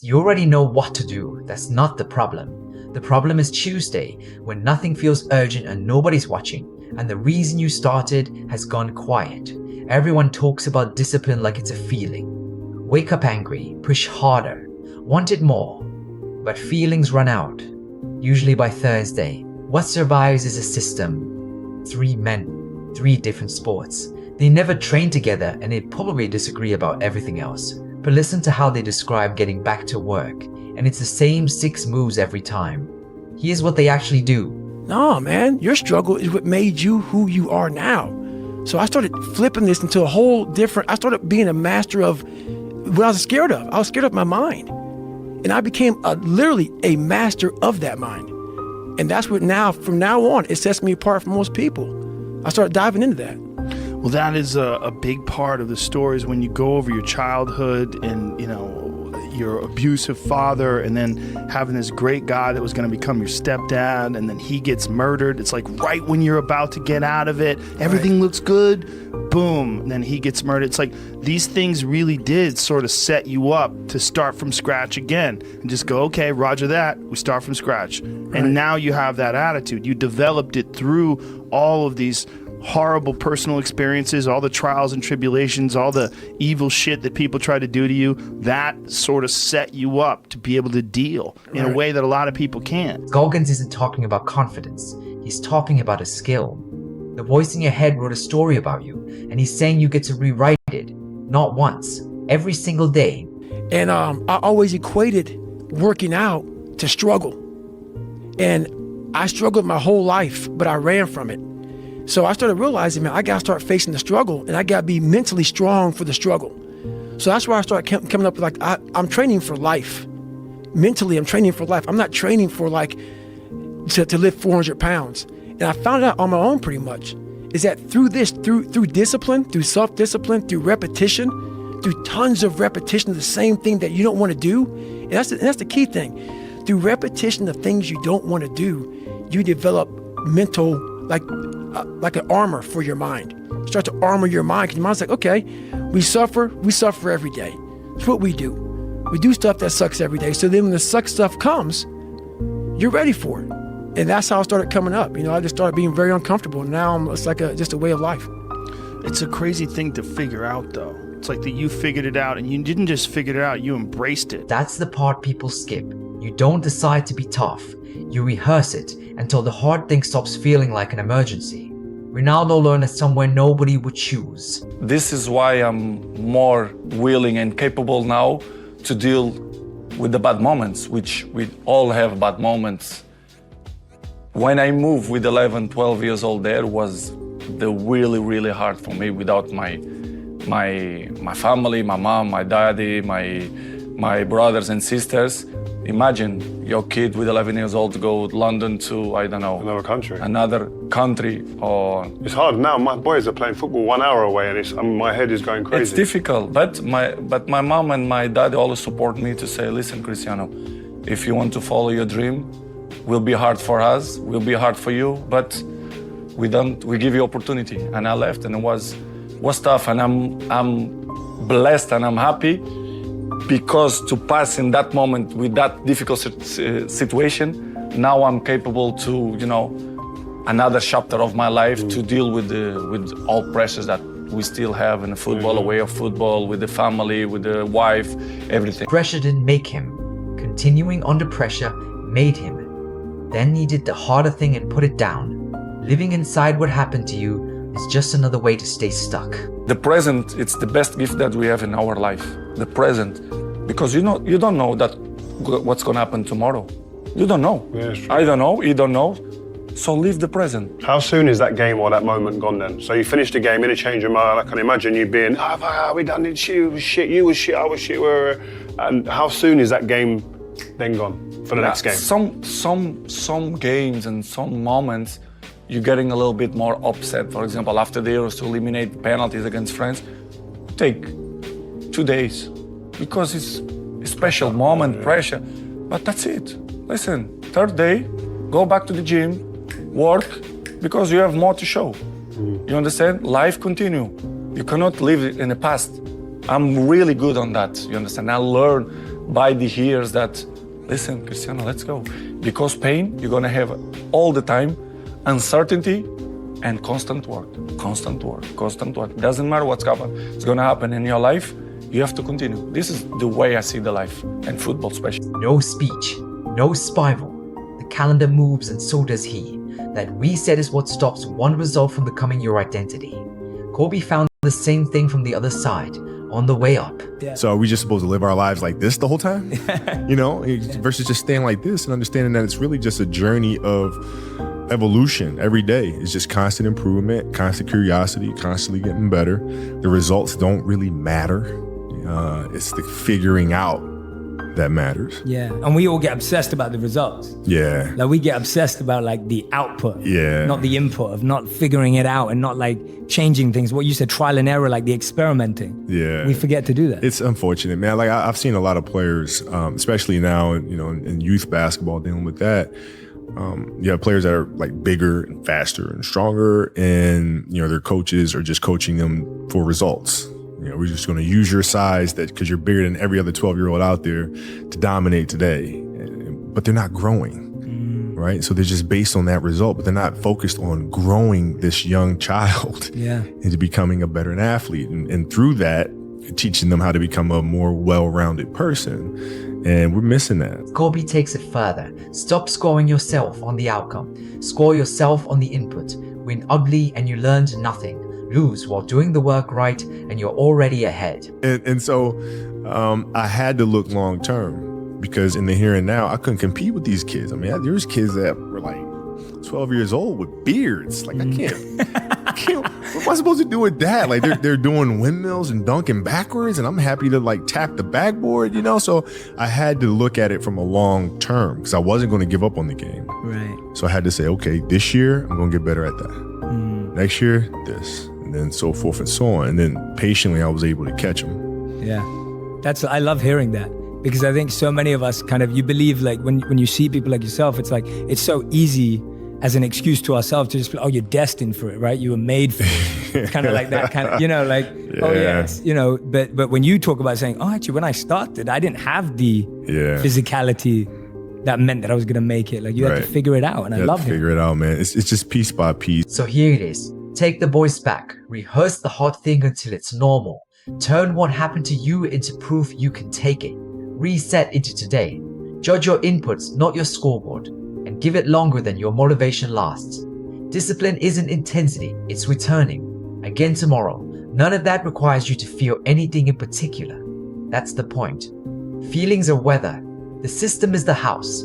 You already know what to do. That's not the problem. The problem is Tuesday, when nothing feels urgent and nobody's watching, and the reason you started has gone quiet. Everyone talks about discipline like it's a feeling. Wake up angry, push harder, want it more. But feelings run out, usually by Thursday. What survives is a system. 3 men, 3 different sports. They never train together and they probably disagree about everything else. But listen to how they describe getting back to work, and it's the same 6 moves every time. Here's what they actually do. No, man, your struggle is what made you who you are now. So I started flipping this into a whole different, I started being a master of what I was scared of. I was scared of my mind. And I became literally a master of that mind. And that's what now, from now on, it sets me apart from most people. I started diving into that. Well, that is a big part of the story, is when you go over your childhood and, your abusive father, and then having this great guy that was going to become your stepdad, and then he gets murdered. It's like right when you're about to get out of it, everything looks good, boom, and then he gets murdered. It's like these things really did sort of set you up to start from scratch again and just go, okay, roger that, we start from scratch. Right. And now you have that attitude. You developed it through all of these horrible personal experiences, all the trials and tribulations, all the evil shit that people try to do to you. That sort of set you up to be able to deal in a way that a lot of people can't. Goggins isn't talking about confidence. He's talking about a skill. The voice in your head wrote a story about you, and he's saying you get to rewrite it, not once, every single day. And I always equated working out to struggle. And I struggled my whole life, but I ran from it. So I started realizing, man, I got to start facing the struggle, and I got to be mentally strong for the struggle. So that's where I started coming up with, I'm training for life. Mentally, I'm training for life. I'm not training for to lift 400 pounds. And I found out on my own pretty much, is that through discipline, through self-discipline, through repetition, through tons of repetition of the same thing that you don't want to do, and that's the key thing. Through repetition of things you don't want to do, you develop mental, like an armor for your mind. You start to armor your mind, because your mind's like, okay, we suffer every day. That's what we do. We do stuff that sucks every day. So then when the suck stuff comes, you're ready for it. And that's how I started coming up. I just started being very uncomfortable. Now it's like just a way of life. It's a crazy thing to figure out, though. It's like that you figured it out, and you didn't just figure it out, you embraced it. That's the part people skip. You don't decide to be tough. You rehearse it until the hard thing stops feeling like an emergency. Ronaldo learned it somewhere nobody would choose. This is why I'm more willing and capable now to deal with the bad moments, which we all have bad moments. When I moved with 11, 12 years old, there was the really, really hard for me without my family, my mom, my daddy, my brothers and sisters. Imagine your kid with 11 years old to go to London to, I don't know, another country, or... It's hard now. My boys are playing football 1 hour away, and my head is going crazy. It's difficult, but my mom and my dad always support me to say, listen, Cristiano, if you want to follow your dream, will be hard for us, will be hard for you, but we give you opportunity. And I left, and it was tough, and I'm blessed and I'm happy, because to pass in that moment with that difficult situation, now I'm capable to, another chapter of my life to deal with all pressures that we still have in the football, a way of football, with the family, with the wife, everything. Pressure didn't make him. Continuing under pressure made him. Then he did the harder thing and put it down. Living inside what happened to you is just another way to stay stuck. The present, it's the best gift that we have in our life. The present. Because you don't know what's going to happen tomorrow. You don't know. Yeah, it's true. I don't know, you don't know. So live the present. How soon is that game or that moment gone then? So you finished the game in a change of mind. I can imagine you being, we done it, you was shit, I was shit. And how soon is that game then gone for the next game? Some games and some moments, you're getting a little bit more upset. For example, after the Euros, to eliminate penalties against France, take 2 days, because it's a special moment, pressure. But that's it. Listen, third day, go back to the gym, work, because you have more to show. You understand? Life continue. You cannot live in the past. I'm really good on that, you understand? I learn by the years that, listen, Cristiano, let's go. Because pain, you're gonna have all the time, uncertainty and constant work. Doesn't matter what's happening. It's gonna happen in your life. You have to continue. This is the way I see the life, and football especially. No speech, no spiral. The calendar moves and so does he. That reset is what stops one result from becoming your identity. Kobe found the same thing from the other side, on the way up. So are we just supposed to live our lives like this the whole time? Versus just staying like this and understanding that it's really just a journey of evolution every day. It's just constant improvement, constant curiosity, constantly getting better. The results don't really matter. It's the figuring out that matters. Yeah, and we all get obsessed about the results. Yeah. Like we get obsessed about like the output, Yeah. not the input, of not figuring it out and not like changing things. What you said, trial and error, like the experimenting. Yeah. We forget to do that. It's unfortunate, man. Like I've seen a lot of players, especially now, in youth basketball, dealing with that. You have players that are like bigger and faster and stronger, and their coaches are just coaching them for results. We're just going to use your size because you're bigger than every other 12-year-old out there to dominate today. But they're not growing, right? So they're just based on that result, but they're not focused on growing this young child into becoming a better athlete. And through that, teaching them how to become a more well-rounded person. And we're missing that. Kobe takes it further. Stop scoring yourself on the outcome. Score yourself on the input. Win ugly and you learned nothing. Lose while doing the work right and you're already ahead. And so I had to look long term, because in the here and now, I couldn't compete with these kids. I mean, there's kids that were like 12 years old with beards. Like, I can't, what am I supposed to do with that? Like, they're doing windmills and dunking backwards, and I'm happy to like tap the backboard, So I had to look at it from a long term, because I wasn't going to give up on the game. Right. So I had to say, okay, this year, I'm going to get better at that. Next year, this. And then so forth and so on. And then patiently, I was able to catch them. Yeah. I love hearing that, because I think so many of us you believe, like when you see people like yourself, it's like, it's so easy as an excuse to ourselves to just be, oh, you're destined for it, right? You were made for it. It's kind of like that kind of, oh yeah, it's, but when you talk about saying, oh, actually, when I started, I didn't have the physicality that meant that I was going to make it. Like you had to figure it out, and I love it. Figure it out, man. It's just piece by piece. So here it is. Take the boys back. Rehearse the hard thing until it's normal. Turn what happened to you into proof you can take it. Reset into today. Judge your inputs, not your scoreboard, and give it longer than your motivation lasts. Discipline isn't intensity, it's returning. Again tomorrow. None of that requires you to feel anything in particular. That's the point. Feelings are weather. The system is the house.